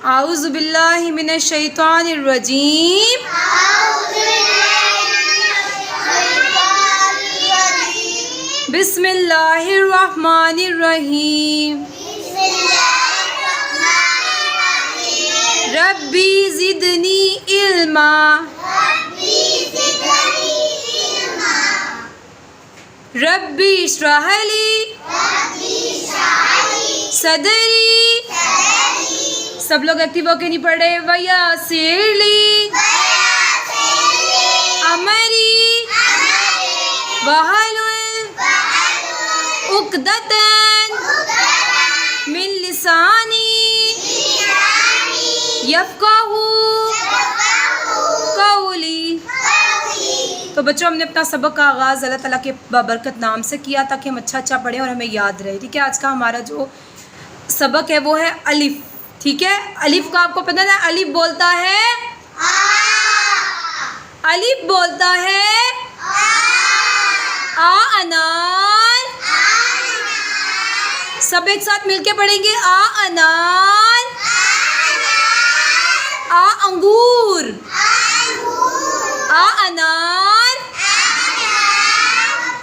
आऊज़ु बिल्लाहि मिनश शैतानिर रजीम। बिस्मिल्लाहिर रहमानिर रहीम। रब्बी ज़िदनी इल्मा। रब्बी इश्रह ली सदरी। सब लोग एक्टिव होके नहीं पढ़ रहे। वयासिरली अमरी वहलुल उक़दतन मिन लिसानी यफ़क़हू क़ौली। तो बच्चों, हमने अपना सबक का आगाज़ अल्लाह ताला के बाबरकत नाम से किया ताकि हम अच्छा पढ़ें और हमें याद रहे। ठीक है, आज का हमारा जो सबक है वो है अलिफ। ठीक है, अलिफ का आपको पता है, अलिफ बोलता है अलिफ बोलता है आ अनार। सब एक साथ मिलके पढ़ेंगे। आ अनार, आ अंगूर, आ अनार,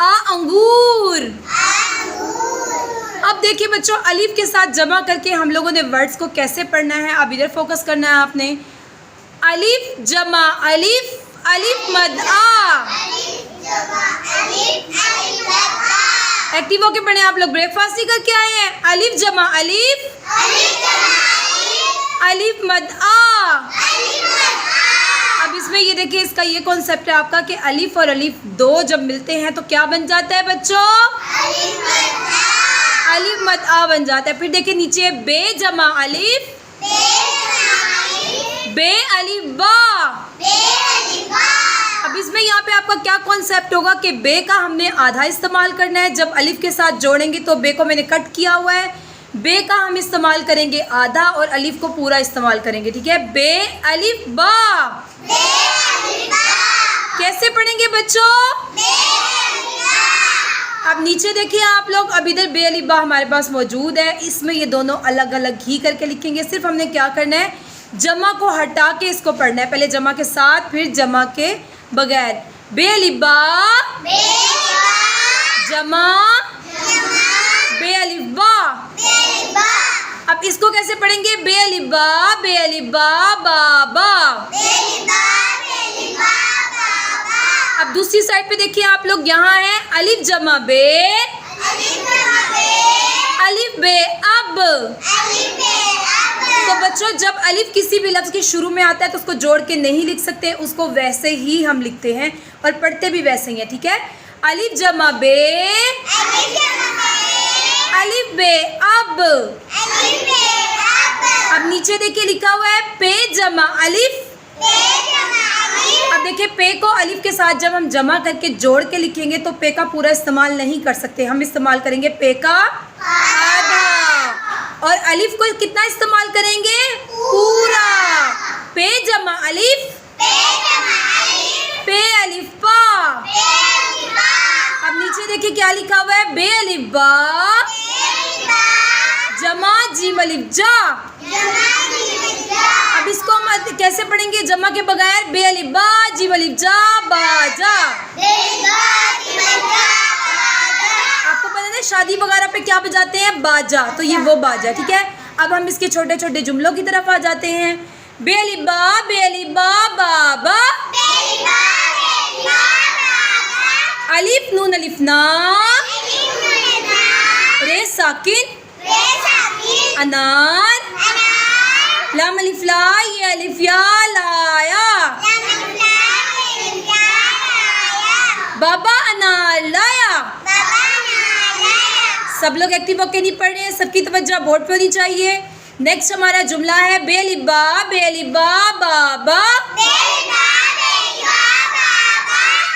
आ अंगूर। अब देखिए बच्चों, अलिफ के साथ जमा करके हम लोगों ने वर्ड्स को कैसे पढ़ना है। अब इधर फोकस करना है आपने। अलिफ जमा अलिफ, अलिफ मद आ। एक्टिव होके पढ़े आप लोग। ब्रेकफास्ट ही करके आए हैं। अलिफ जमा अलिफ, अलिफ मद आ। अब इसमें ये देखिए, इसका ये कॉन्सेप्ट है आपका कि अलिफ और अलिफ दो जब मिलते हैं तो क्या बन जाता है बच्चों? अलिफ मद आ बन जाता है। फिर देखिए नीचे बे जमा अलिफ, बे अलिफ बा। अब इसमें यहाँ पे आपका क्या कॉन्सेप्ट होगा कि बे का हमने आधा इस्तेमाल करना है। जब अलिफ के साथ जोड़ेंगे तो बे को मैंने कट किया हुआ है, बे का हम इस्तेमाल करेंगे आधा और अलिफ को पूरा इस्तेमाल करेंगे। ठीक है, बे अलिफ बा। कैसे पढ़ेंगे बच्चों? अब नीचे देखिए आप लोग, अब इधर बे अलिफ बा हमारे पास मौजूद है। इसमें ये दोनों अलग अलग ही करके लिखेंगे। सिर्फ हमने क्या करना है, जमा को हटा के इसको पढ़ना है। पहले जमा के साथ, फिर जमा के बगैर। बे अलिफ बा जमा बे अलिफ बा। अब इसको कैसे पढ़ेंगे? बे अलिफ बा बाबा। अब दूसरी साइड पे देखिए आप लोग, यहाँ है अलिफ जमा बे, अलिफ बे अब। तो बच्चों, जब अलिफ किसी भी लफ्ज़ के शुरू में आता है तो उसको जोड़ के नहीं लिख सकते, उसको वैसे ही हम लिखते हैं और पढ़ते भी वैसे ही हैं। ठीक है, अलिफ जमा बे, अलिफ बे अब। अब नीचे देखिए लिखा हुआ है पे जमा अलिफ। अब देखिए, पे को अलिफ के साथ जब हम जमा करके जोड़ के लिखेंगे तो पे का पूरा इस्तेमाल नहीं कर सकते। हम इस्तेमाल करेंगे पे का आधा। और अलिफ को कितना इस्तेमाल करेंगे? पूरा। पे जमा अलिफ, पे अलिफ बा। अब नीचे देखिए क्या लिखा हुआ है, बे अलिफ बा जमा जीम अलिफ जा। अब इसको हम कैसे पढ़ेंगे जमा के बगैर? बे अलिफ बा जीम अलिफ जा बाजा। आपको पता है शादी वगैरह पे क्या बजाते हैं? बाजा। तो ये वो बाजा। ठीक है, अब हम इसके छोटे छोटे जुमलों की तरफ आ जाते हैं। बे अलिफ बा बाबा। अलिफ नून अलिफ ना, रे साकिन अनार, लाम अलिफ ला, ये अलिफ या लाया। बाबा अनार लाया। सब लोग एक्टिव होके नहीं पढ़ रहे हैं, सबकी तवज्जो बोर्ड पे होनी चाहिए। नेक्स्ट हमारा जुमला है बे अलिफ बा बाबा,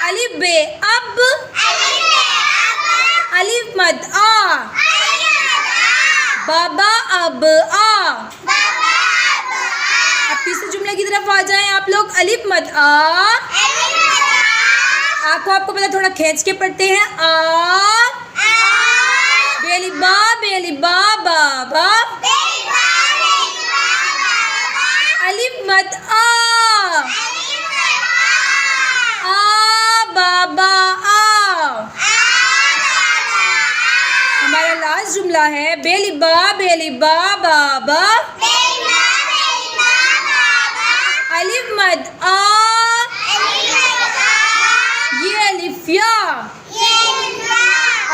अलिफ बे अब, अलिफ मद आ, बाबा अब आ। अब तीसरे जुमले की तरफ आ जाएं आप लोग। अलिफ मद आ को आपको पता थोड़ा खींच के पढ़ते हैं। आ बेली बा बाबा, मद आ, बाबा आ। हमारा लास्ट जुमला है बेलिबा बेलिबा बाबा, अलिफ मद आ, ये अलिफिया,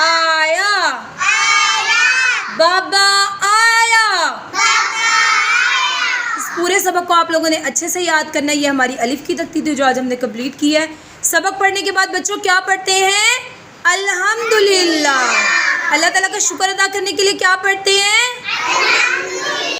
आया, बाबा आया। इस पूरे सबक को आप लोगों ने अच्छे से याद करना है। ये हमारी अलिफ की तख्ती थी जो आज हमने कंप्लीट की है। सबक पढ़ने के बाद बच्चों क्या पढ़ते हैं? अल्हम्दुलिल्लाह। अल्लाह ताला का शुक्र अदा करने के लिए क्या पढ़ते हैं?